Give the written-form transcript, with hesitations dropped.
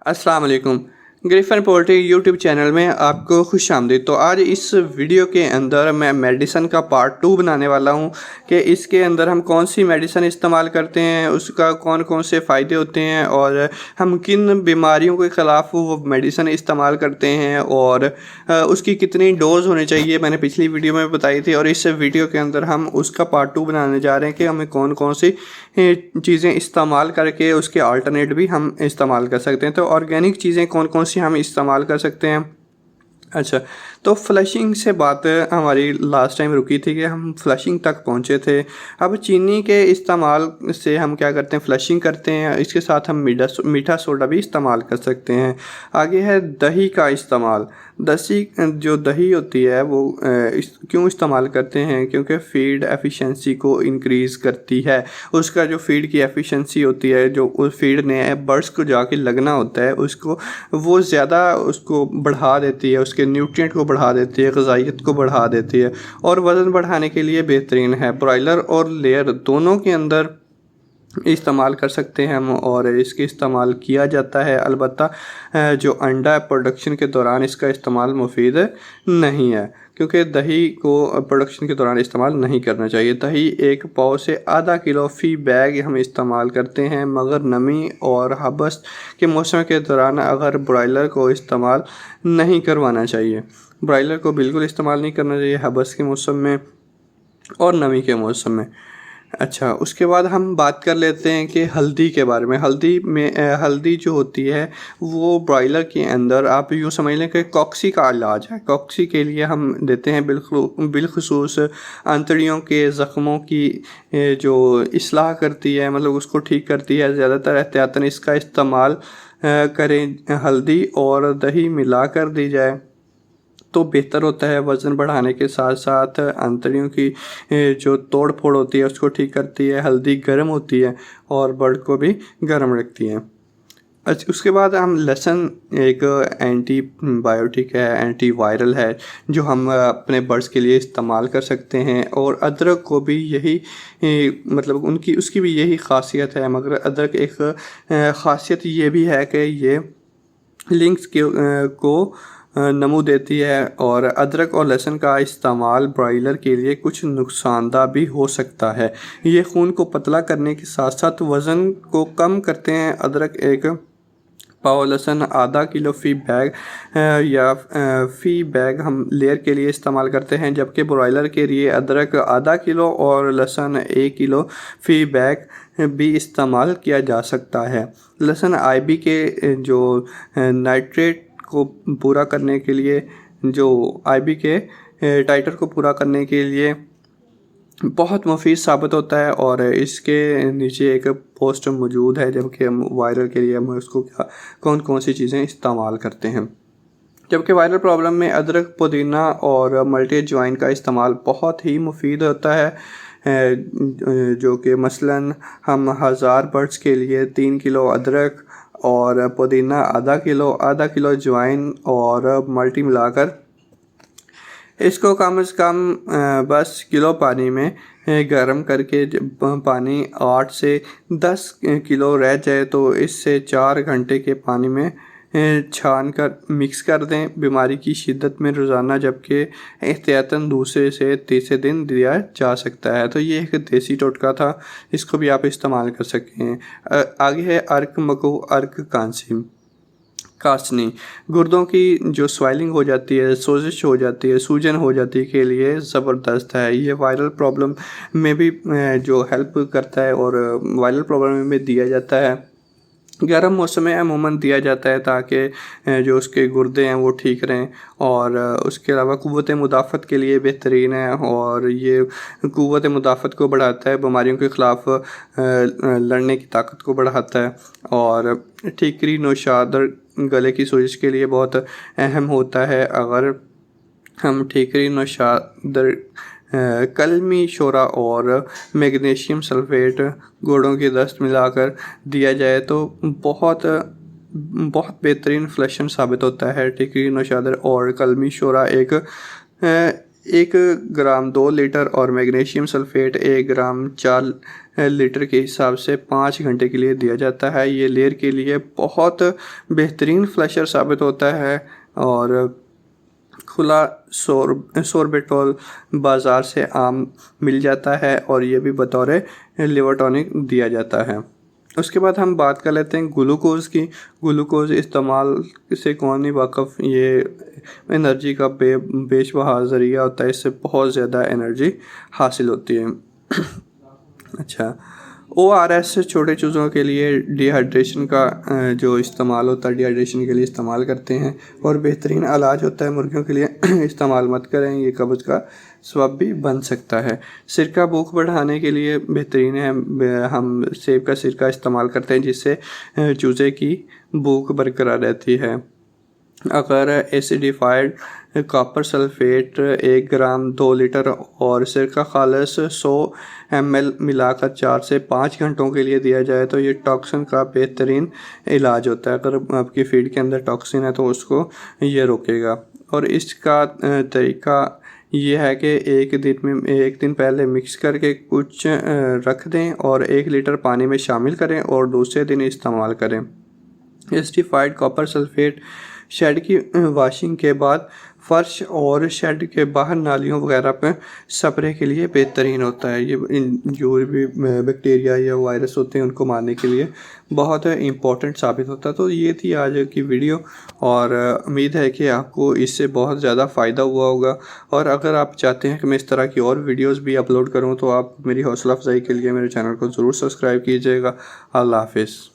अस्सलाम वालेकुम। Griffin poultry YouTube channel में आपको खुश आमदीद। तो आज इस वीडियो के अंदर मैं मेडिसन का पार्ट 2 बनाने वाला हूं कि इसके अंदर हम कौन सी मेडिसन इस्तेमाल करते हैं, उसका कौन कौन से फ़ायदे होते हैं और हम किन बीमारियों के ख़िलाफ़ वो मेडिसन इस्तेमाल करते हैं और उसकी कितनी डोज़ होनी चाहिए मैंने पिछली वीडियो में बताई थी। और इस वीडियो के अंदर हम उसका पार्ट 2 बनाने जा रहे हैं कि हमें कौन कौन सी चीज़ें इस्तेमाल करके उसके अल्टरनेट भी हम इस्तेमाल कर सकते हैं। तो ऑर्गेनिक चीज़ें कौन कौन सी हम इस्तेमाल कर सकते हैं। अच्छा, तो फ्लशिंग से बात हमारी लास्ट टाइम रुकी थी कि हम फ्लशिंग तक पहुंचे थे। अब चीनी के इस्तेमाल से हम क्या करते हैं, फ्लशिंग करते हैं। इसके साथ हम मीठा सोडा भी इस्तेमाल कर सकते हैं। आगे है दही का इस्तेमाल। जो दही होती है वो क्यों इस्तेमाल करते हैं, क्योंकि फ़ीड एफिशिएंसी को इंक्रीज़ करती है। उसका जो फ़ीड की एफिशिएंसी होती है, जो उस फ़ीड ने बर्ड्स को जाके लगना होता है, उसको वो ज़्यादा उसको बढ़ा देती है, उसके न्यूट्रिएंट को बढ़ा देती है, ग़िज़ाइयत को बढ़ा देती है और वज़न बढ़ाने के लिए बेहतरीन है। ब्रॉयलर और लेयर दोनों के अंदर इस्तेमाल कर सकते हैं हम और इसके इस्तेमाल किया जाता है। अलबत्ता जो अंडा प्रोडक्शन के दौरान इसका इस्तेमाल मुफीद नहीं है, क्योंकि दही को प्रोडक्शन के दौरान इस्तेमाल नहीं करना चाहिए। दही 1 पाव से आधा किलो फ़ी बैग हम इस्तेमाल करते हैं, मगर नमी और हबस के मौसम के दौरान अगर ब्रॉयलर को इस्तेमाल नहीं करवाना चाहिए। ब्रॉयलर को बिल्कुल इस्तेमाल नहीं करना चाहिए हबस के मौसम में और नमी के मौसम में। अच्छा, उसके बाद हम बात कर लेते हैं कि हल्दी के बारे में। हल्दी जो होती है वो ब्रॉयलर के अंदर आप यूँ समझ लें कि कॉक्सी का इलाज है। कॉक्सी के लिए हम देते हैं बिलखुसूस आंतड़ियों के ज़ख्मों की जो इस्लाह करती है, मतलब उसको ठीक करती है। ज़्यादातर एहतियातन इसका इस्तेमाल करें। हल्दी और दही मिला कर दी जाए तो बेहतर होता है। वज़न बढ़ाने के साथ साथ आंतड़ियों की जो तोड़ फोड़ होती है उसको ठीक करती है। हल्दी गर्म होती है और बर्ड को भी गर्म रखती है। अच्छा, उसके बाद हम लहसुन एक एंटीबायोटिक है, एंटी वायरल है, जो हम अपने बर्ड्स के लिए इस्तेमाल कर सकते हैं। और अदरक को भी यही मतलब उसकी भी यही ख़ासियत है, मगर अदरक एक ख़ासियत ये भी है कि ये लिंक्स को नमू देती है। और अदरक और लहसुन का इस्तेमाल ब्रॉयलर के लिए कुछ नुकसानदा भी हो सकता है। ये खून को पतला करने के साथ साथ वज़न को कम करते हैं। अदरक 1 पाव, लहसुन आधा किलो फ़ी बैग या फ़ी बैग हम लेयर के लिए इस्तेमाल करते हैं, जबकि ब्रॉयलर के लिए अदरक आधा किलो और लहसुन 1 किलो फ़ी बैग भी इस्तेमाल किया जा सकता है। लहसुन आईबी के जो नाइट्रेट को पूरा करने के लिए, जो आईबी के टाइटर को पूरा करने के लिए बहुत मुफीद साबित होता है। और इसके नीचे एक पोस्ट मौजूद है, जबकि हम वायरल के लिए हम उसको कौन कौन सी चीज़ें इस्तेमाल करते हैं। जबकि वायरल प्रॉब्लम में अदरक, पुदीना और मल्टी अजवाइन का इस्तेमाल बहुत ही मुफीद होता है, जो कि मसलन हम 1000 बर्ड्स के लिए 3 किलो अदरक और पुदीना आधा किलो अजवाइन और मल्टी मिलाकर इसको कम से कम बस किलो पानी में गर्म करके, जब पानी 8 से 10 किलो रह जाए तो इससे 4 घंटे के पानी में छान कर मिक्स कर दें बीमारी की शिद्दत में रोज़ाना, जबकि एहतियातन दूसरे से तीसरे दिन दिया जा सकता है। तो ये एक देसी टोटका था, इसको भी आप इस्तेमाल कर सकते हैं। आगे है अर्क मकू, अर्क कासनी। गुर्दों की जो स्वेलिंग हो जाती है, सोजिश हो जाती है, सूजन हो जाती है के लिए ज़बरदस्त है। ये वायरल प्रॉब्लम में भी जो हेल्प करता है और वायरल प्रॉब्लम में दिया जाता है। गर्म मौसम में अमूमन दिया जाता है ताकि जो उसके गुर्दे हैं वो ठीक रहें। और उसके अलावा क़ुव्वत मुदाफ़त के लिए बेहतरीन है और ये क़ुव्वत मुदाफ़त को बढ़ाता है, बीमारियों के ख़िलाफ़ लड़ने की ताकत को बढ़ाता है। और ठीकरी नौशादर गले की सोजिश के लिए बहुत अहम होता है। अगर हम ठीकरी नौशादर कलमी शोरा और मैग्नीशियम सल्फेट घोड़ों की दस्त मिलाकर दिया जाए तो बहुत बेहतरीन फ्लशन साबित होता है। टिकरी नौशादर और कलमी शोरा 1 ग्राम 2 लीटर और मैग्नीशियम सल्फेट 1 ग्राम 4 لیٹر کے حساب سے 5 گھنٹے کے لیے دیا جاتا ہے۔ یہ لیئر کے لیے بہت بہترین فلیشر ثابت ہوتا ہے اور کھلا سوربیٹول بازار سے عام مل جاتا ہے اور یہ بھی بطور لیور ٹونک دیا جاتا ہے۔ اس کے بعد ہم بات کر لیتے ہیں گلوکوز کی۔ گلوکوز استعمال سے کون نہیں واقف، یہ انرجی کا بے شمار ذریعہ ہوتا ہے، اس سے بہت زیادہ انرجی حاصل ہوتی ہے۔ اچھا، ORS چھوٹے چوزوں کے لیے ڈی ہائیڈریشن کا جو استعمال ہوتا ہے، ڈی ہائیڈریشن کے لیے استعمال کرتے ہیں اور بہترین علاج ہوتا ہے۔ مرغیوں کے لیے استعمال مت کریں، یہ قبض کا سبب بھی بن سکتا ہے۔ سرکہ بھوک بڑھانے کے لیے بہترین ہے، ہم سیب کا سرکہ استعمال کرتے ہیں جس سے چوزے کی بھوک برقرار رہتی ہے۔ اگر ایسیڈیفائڈ کاپر سلفیٹ 1 گرام 2 لیٹر اور سرکہ خالص 100 ml ملا کر 4 سے 5 گھنٹوں کے لیے دیا جائے تو یہ ٹاکسن کا بہترین علاج ہوتا ہے۔ اگر آپ کی فیڈ کے اندر ٹاکسن ہے تو اس کو یہ روکے گا۔ اور اس کا طریقہ یہ ہے کہ ایک دن پہلے مکس کر کے کچھ رکھ دیں اور 1 لیٹر پانی میں شامل کریں اور دوسرے دن استعمال کریں۔ ایسیڈیفائڈ کاپر سلفیٹ شیڈ کی واشنگ کے بعد فرش اور شیڈ کے باہر نالیوں وغیرہ پہ سپرے کے لیے بہترین ہوتا ہے۔ یہ جو بھی بیکٹیریا یا وائرس ہوتے ہیں ان کو مارنے کے لیے بہت امپورٹنٹ ثابت ہوتا ہے۔ تو یہ تھی آج کی ویڈیو اور امید ہے کہ آپ کو اس سے بہت زیادہ فائدہ ہوا ہوگا، اور اگر آپ چاہتے ہیں کہ میں اس طرح کی اور ویڈیوز بھی اپلوڈ کروں تو آپ میری حوصلہ افزائی کے لیے میرے چینل کو ضرور سبسکرائب کیجیے گا۔ اللہ حافظ۔